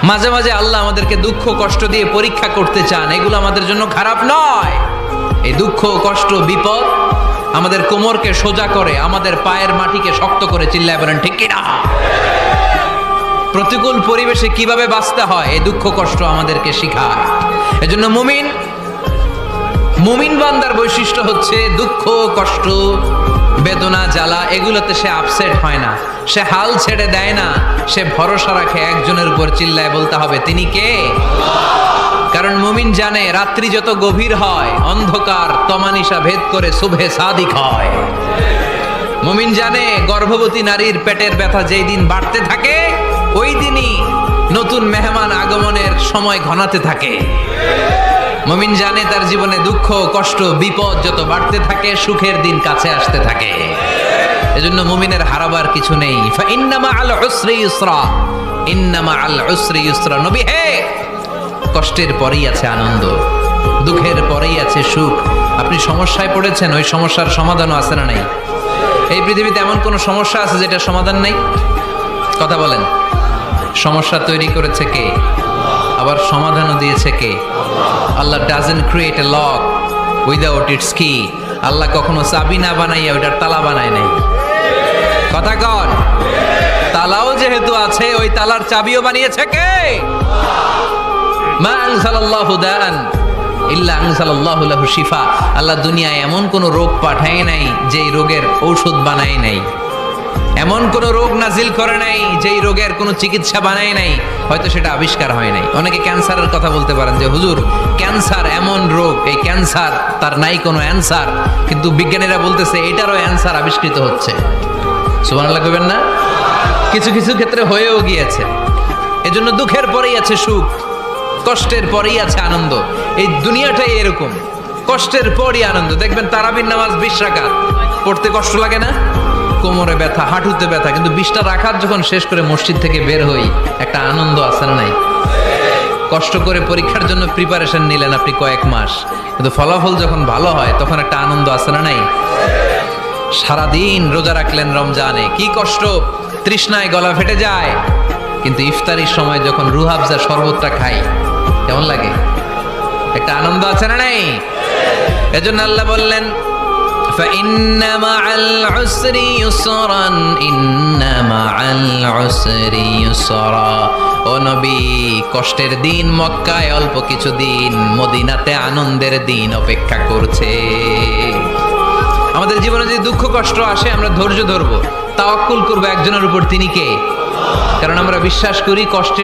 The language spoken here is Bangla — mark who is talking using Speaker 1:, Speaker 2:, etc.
Speaker 1: মাঝে মাঝে আল্লাহ আমাদেরকে দুঃখ কষ্ট দিয়ে পরীক্ষা করতে চান, এগুলো আমাদের জন্য খারাপ নয়। এই দুঃখ কষ্ট বিপদ আমাদের কোমরকে সোজা করে, আমাদের পায়ের মাটিকে শক্ত করে, চিল্লায় বলেন ঠিক কিনা। প্রতিকূল পরিবেশে কিভাবে বাঁচতে হয় এই দুঃখ কষ্ট আমাদেরকে শিখায়। এজন্য মুমিন বান্দার বৈশিষ্ট্য হচ্ছে দুঃখ কষ্ট বেদনা জ্বালা এগুলোতে সে আপসেট হয় না, সে হাল ছেড়ে দেয় না, সে ভরসা রাখে একজনের উপর, চিল্লায় বলতে হবে তিনি কে। কারণ মুমিন জানে রাত্রি যত গভীর হয় অন্ধকার তমানিসা ভেদ করে সুবহে সাদিক হয়। মুমিন জানে গর্ভবতী নারীর পেটের ব্যথা যেই দিন বাড়তে থাকে ওই দিনই নতুন মেহমান আগমনের সময় ঘনাতে থাকে। মুমিন জানে তার জীবনে দুঃখ কষ্ট বিপদ যত বাড়তে থাকে সুখের দিন কাছে আসতে থাকে। এজন্য মুমিনের হারাবার কিছু নেই। ইন্না মাআল উসরি ইউসরা, ইন্না মাআল উসরি ইউসরা। নবী হে, কষ্টের পরেই আছে আনন্দ, দুঃখের পরেই আছে সুখ। আপনি সমস্যায় পড়েছেন, ওই সমস্যার সমাধানও আছে না নাই? এই পৃথিবীতে এমন কোন সমস্যা আছে যেটা সমাধান নাই? কথা বলেন। সমস্যা তৈরি করেছে কে? আবার সমাধানও দিয়েছে কে? Allah doesn't create a lock without its key. Allah কখনো চাবি না বানাইয়া ওইটার তালা বানায় নাই। কথা কন। তালাও যেহেতু আছে ওই তালার চাবিও বানিয়েছে কে? মা আনজালাল্লাহু দাআন ইল্লা আনজালাল্লাহু লাহু শিফা। আল্লাহ দুনিয়ায় এমন কোন রোগ পাঠায় নাই যেই রোগের ঔষধ বানায় নাই, এমন কোন রোগ নাজিল করে নাই যেই রোগের কোনো চিকিৎসা বানায় নাই, হয়তো সেটা আবিষ্কার হয় নাই। অনেকে ক্যান্সারের কথা বলতে পারেন যে হুজুর ক্যান্সার এমন রোগ, এই ক্যান্সার তার নাই কোনো অ্যান্সার, কিন্তু বিজ্ঞানীরা বলতেছে এটারও অ্যান্সার আবিষ্কৃত হচ্ছে। সুবহানাল্লাহ কইবেন না? কিছু কিছু ক্ষেত্রে হয়েও গিয়েছে। এজন্য দুঃখের পরেই আছে সুখ, কষ্টের পরেই আছে আনন্দ। এই দুনিয়াটাই এরকম, কষ্টের পরই আনন্দ। দেখবেন তারাবির নামাজ 20 রাকাত পড়তে কষ্ট লাগে না? কোমরে ব্যথা, হাঁটুতে ব্যথা, কিন্তু 20টা রাকাত যখন শেষ করে মসজিদ থেকে বের হই একটা আনন্দ আছে না নাই? কষ্ট করে পরীক্ষার জন্য প্রিপারেশন নিলেন আপনি কয়েক মাস, কিন্তু ফলাফল যখন ভালো হয় তখন একটা আনন্দ আছে না নাই? সারাদিন রোজা রাখলেন রমজানে, কি কষ্ট, তৃষ্ণায় গলা ফেটে যায়, কিন্তু ইফতারির সময় যখন রুহ আফজা শরবতটা খাই কেমন লাগে? একটা আনন্দ আছে না নাই? এজন্য আল্লাহ বললেন فإن مع العسر يسرا إن مع العسر يسرا। ও নবী, কষ্টের দিন মক্কায় অল্প কিছু দিন, মদিনাতে আনন্দের দিন অপেক্ষা করছে। আমাদের জীবনে যদি দুঃখ কষ্ট আসে আমরা ধৈর্য ধরবো, তাওয়াক্কুল করবো একজনের উপর, তিনি কে? কারণ আমরা বিশ্বাস করি কষ্টের